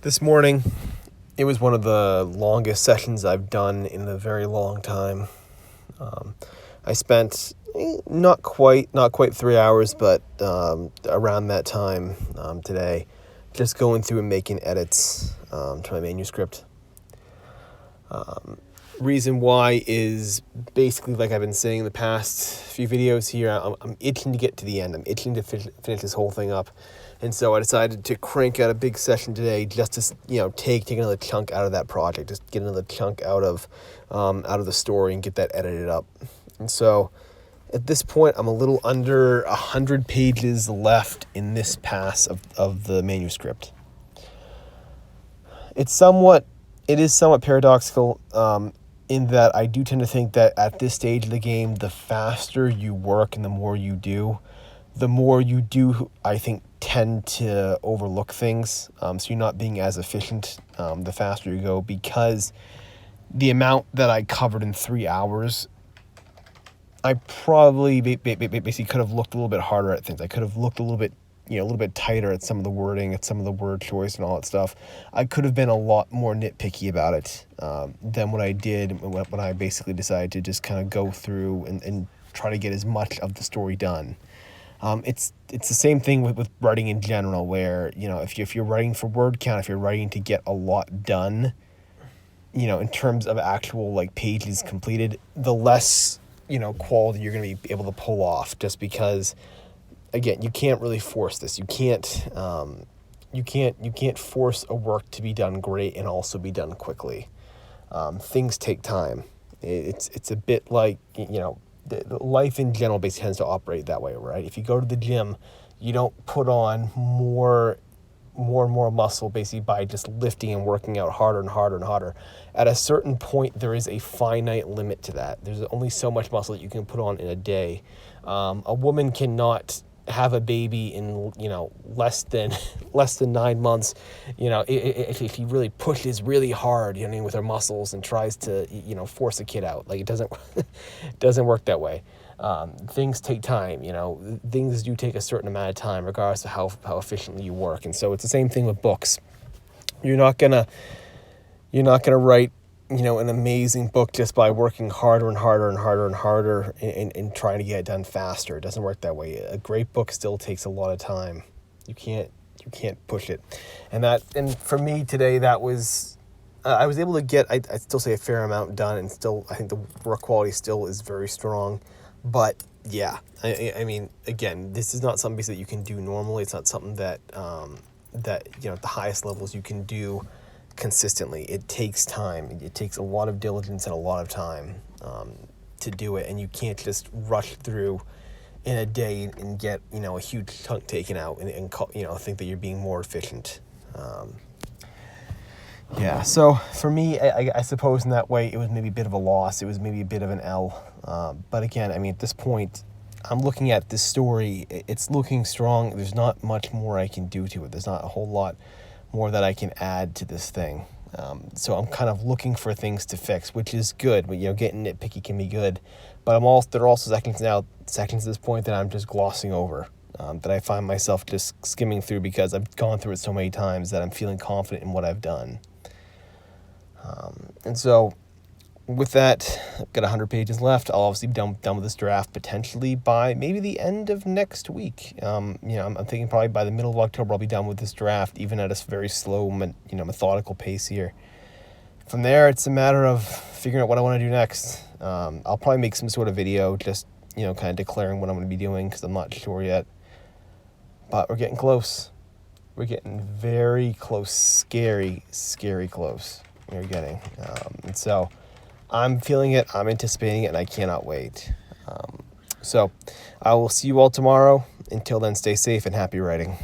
This morning, it was one of the longest sessions I've done in a very long time. I spent not quite 3 hours, but around that time today, just going through and making edits to my manuscript. Reason why is basically like I've been saying in the past few videos here. I'm itching to get to the end. I'm itching to finish this whole thing up. And so I decided to crank out a big session today just to, take another chunk out of that project, just get another chunk out of the story and get that edited up. And so at this point, I'm a little under 100 pages left in this pass of the manuscript. It is somewhat paradoxical in that I do tend to think that at this stage of the game, the faster you work and the more you do, I think, tend to overlook things. So you're not being as efficient the faster you go, because the amount that I covered in 3 hours, I probably basically could have looked a little bit harder at things. I could have looked a little bit tighter at some of the wording, at some of the word choice and all that stuff. I could have been a lot more nitpicky about it than what I did when I basically decided to just kind of go through and try to get as much of the story done. It's the same thing with writing in general, where, if you're writing for word count, if you're writing to get a lot done, in terms of actual pages completed, the less, quality you're going to be able to pull off, just because, again, you can't really force this. You can't force a work to be done great and also be done quickly. Things take time. It's a bit like, life in general basically tends to operate that way, right? If you go to the gym, you don't put on more and more muscle basically by just lifting and working out harder and harder and harder. At a certain point, there is a finite limit to that. There's only so much muscle that you can put on in a day. A woman cannot have a baby in less than 9 months. If she really pushes really hard, with her muscles and tries to force a kid out, it doesn't work that way. Things take time. Things do take a certain amount of time, regardless of how efficiently you work. And so it's the same thing with books. You're not gonna write an amazing book just by working harder and harder and harder and harder and trying to get it done faster. It doesn't work that way. A great book still takes a lot of time. You can't push it. And for me today, that was, I was able to get, I'd still say, a fair amount done, and still, I think the work quality still is very strong. But yeah, I mean, again, this is not something that you can do normally. It's not something that, at the highest levels you can do consistently. It takes time. It takes a lot of diligence and a lot of time to do it, and you can't just rush through in a day and get a huge chunk taken out and think that you're being more efficient. So for me, I suppose in that way it was maybe a bit of a loss. It was maybe a bit of an L. But again, I mean, at this point, I'm looking at this story. It's looking strong. There's not much more I can do to it. There's not a whole lot more that I can add to this thing. So I'm kind of looking for things to fix, which is good. But getting nitpicky can be good. But there are also sections at this point that I'm just glossing over, that I find myself just skimming through because I've gone through it so many times that I'm feeling confident in what I've done. And so with that, I've got 100 pages left. I'll obviously be done with this draft potentially by maybe the end of next week. I'm thinking probably by the middle of October I'll be done with this draft, even at a very slow, methodical pace here. From there, it's a matter of figuring out what I want to do next. I'll probably make some sort of video just, kind of declaring what I'm going to be doing, because I'm not sure yet. But we're getting close. We're getting very close. Scary close. We're getting. And so I'm feeling it, I'm anticipating it, and I cannot wait. So I will see you all tomorrow. Until then, stay safe and happy writing.